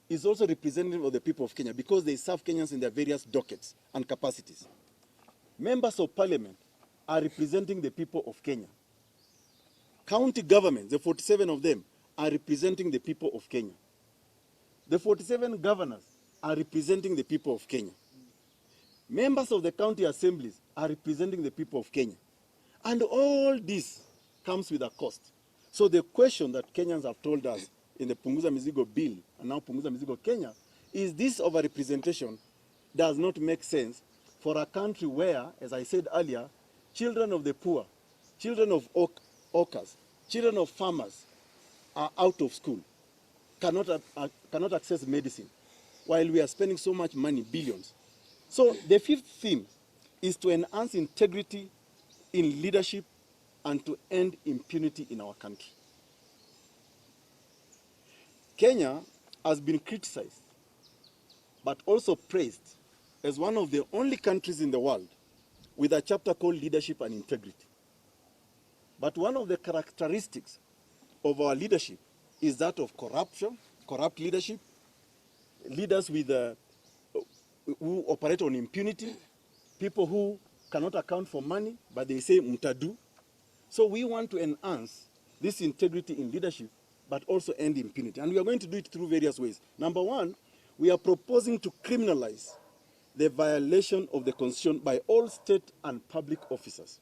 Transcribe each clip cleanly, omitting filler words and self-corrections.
is also representative of the people of Kenya because they serve Kenyans in their various dockets and capacities. Members of Parliament are representing the people of Kenya. County governments, the 47 of them, are representing the people of Kenya. The 47 governors are representing the people of Kenya. Members of the county assemblies are representing the people of Kenya. And all this comes with a cost. So the question that Kenyans have told us in the Punguza Mzigo bill, and now Punguza Mzigo Kenya, is this over-representation does not make sense for a country where, as I said earlier, children of the poor, children of hawkers, children of farmers are out of school, cannot access medicine, while we are spending so much money, billions. So the fifth theme is to enhance integrity in leadership and to end impunity in our country. Kenya has been criticized, but also praised as one of the only countries in the world with a chapter called Leadership and Integrity. But one of the characteristics of our leadership is that of corruption, corrupt leadership, leaders with, who operate on impunity, people who cannot account for money, but they say mtadu. So we want to enhance this integrity in leadership, but also end impunity. And we are going to do it through various ways. Number one, we are proposing to criminalize the violation of the Constitution by all state and public officers.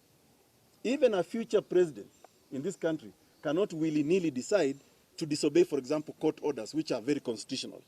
Even a future president in this country cannot willy-nilly decide to disobey, for example, court orders, which are very constitutional.